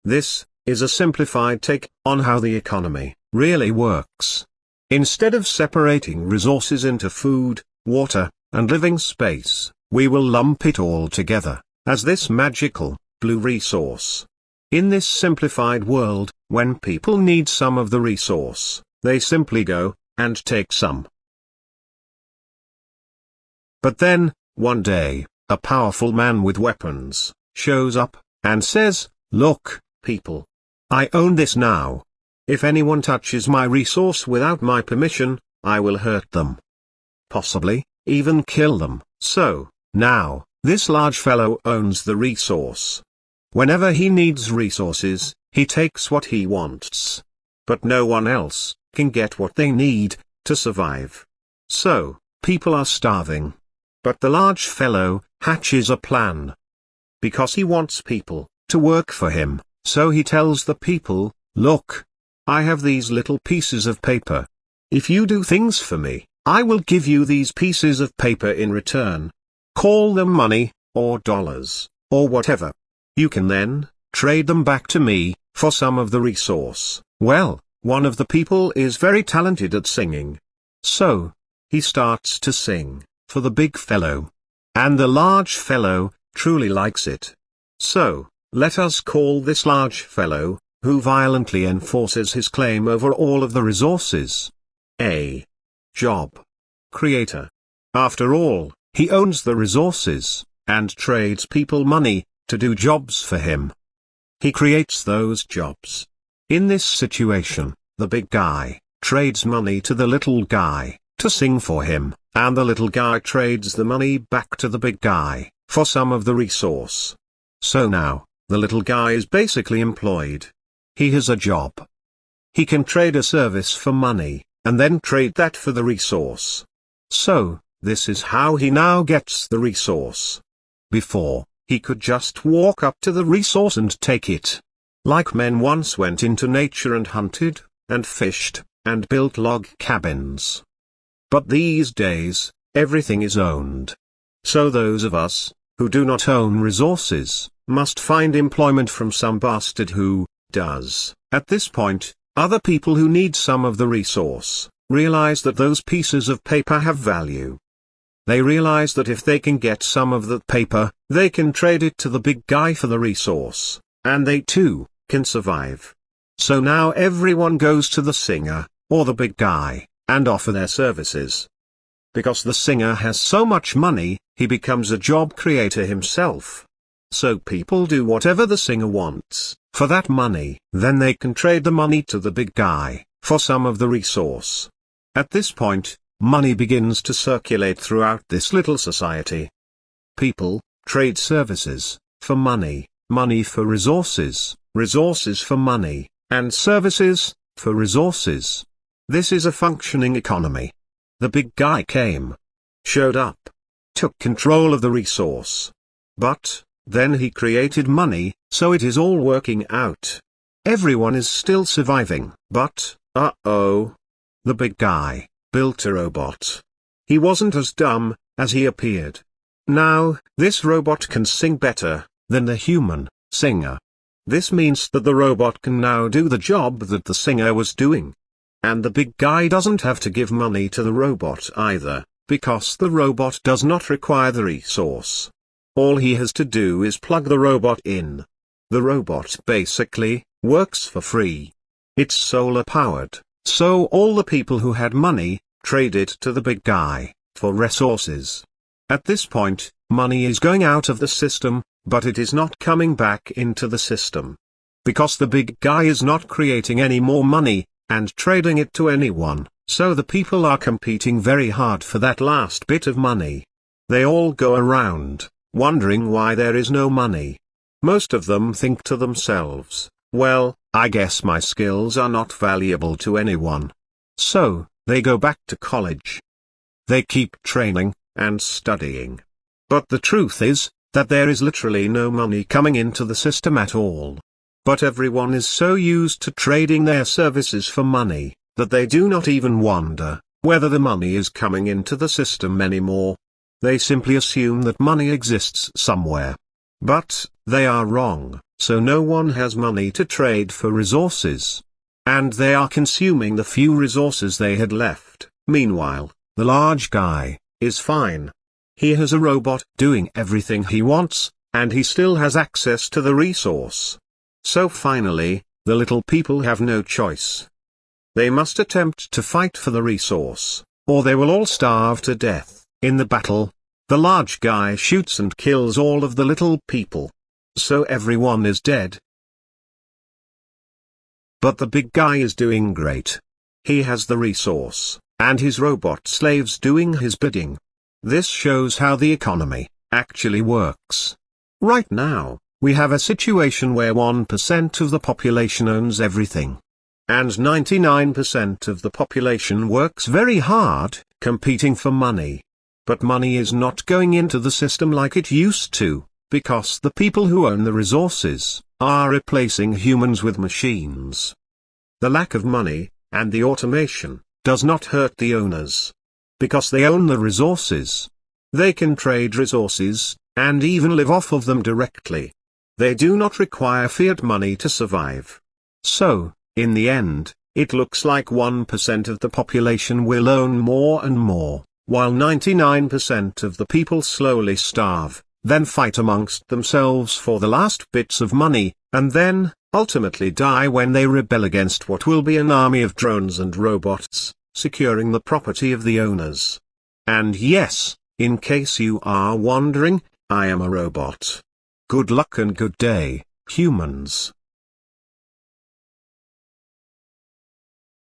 This is a simplified take on how the economy really works. Instead of separating resources into food, water, and living space, we will lump it all together as this magical, blue resource. In this simplified world, when people need some of the resource, they simply go and take some. But then, one day, a powerful man with weapons shows up and says, "Look, people. I own this now. If anyone touches my resource without my permission, I will hurt them. Possibly, even kill them." So, now, this large fellow owns the resource. Whenever he needs resources, he takes what he wants. But no one else can get what they need to survive. So, people are starving. But the large fellow hatches a plan. Because he wants people to work for him, so he tells the people, "Look, I have these little pieces of paper. If you do things for me, I will give you these pieces of paper in return. Call them money, or dollars, or whatever. You can then trade them back to me for some of the resource." Well, one of the people is very talented at singing. So, he starts to sing for the big fellow. And the large fellow truly likes it. So, let us call this large fellow, who violently enforces his claim over all of the resources, a job creator. After all, he owns the resources, and trades people money to do jobs for him. He creates those jobs. In this situation, the big guy trades money to the little guy to sing for him, and the little guy trades the money back to the big guy for some of the resource. So now, the little guy is basically employed. He has a job. He can trade a service for money, and then trade that for the resource. So, this is how he now gets the resource. Before, he could just walk up to the resource and take it. Like men once went into nature and hunted, and fished, and built log cabins. But these days, everything is owned. So those of us, who do not own resources, must find employment from some bastard who does. At this point, other people who need some of the resource realize that those pieces of paper have value. They realize that if they can get some of that paper, they can trade it to the big guy for the resource, and they too can survive. So now everyone goes to the singer, or the big guy, and offer their services. Because the singer has so much money, he becomes a job creator himself. So people do whatever the singer wants for that money. Then they can trade the money to the big guy for some of the resource. At this point, money begins to circulate throughout this little society. People trade services for money, money for resources, resources for money, and services for resources. This is a functioning economy. The big guy came, showed up, took control of the resource. But then he created money, so it is all working out. Everyone is still surviving. But, uh-oh. The big guy built a robot. He wasn't as dumb as he appeared. Now, this robot can sing better than the human singer. This means that the robot can now do the job that the singer was doing. And the big guy doesn't have to give money to the robot either, because the robot does not require the resource. All he has to do is plug the robot in. The robot basically works for free. It's solar powered, so all the people who had money trade it to the big guy for resources. At this point, money is going out of the system, but it is not coming back into the system. Because the big guy is not creating any more money and trading it to anyone, so the people are competing very hard for that last bit of money. They all go around, wondering why there is no money. Most of them think to themselves, well, I guess my skills are not valuable to anyone. So, they go back to college. They keep training and studying. But the truth is, that there is literally no money coming into the system at all. But everyone is so used to trading their services for money, that they do not even wonder whether the money is coming into the system anymore. They simply assume that money exists somewhere. But they are wrong. so no one has money to trade for resources. And they are consuming the few resources they had left. Meanwhile, the large guy is fine. He has a robot doing everything he wants, and he still has access to the resource. So finally, the little people have no choice. They must attempt to fight for the resource, or they will all starve to death. In the battle, the large guy shoots and kills all of the little people. So everyone is dead. But the big guy is doing great. He has the resource, and his robot slaves doing his bidding. This shows how the economy actually works. Right now, we have a situation where 1% of the population owns everything. And 99% of the population works very hard, competing for money. But money is not going into the system like it used to, because the people who own the resources are replacing humans with machines. The lack of money, and the automation, does not hurt the owners. Because they own the resources. They can trade resources, and even live off of them directly. They do not require fiat money to survive. So, in the end, it looks like 1% of the population will own more and more, while 99% of the people slowly starve, then fight amongst themselves for the last bits of money, and then, ultimately die when they rebel against what will be an army of drones and robots, securing the property of the owners. And yes, in case you are wondering, I am a robot. Good luck and good day, humans.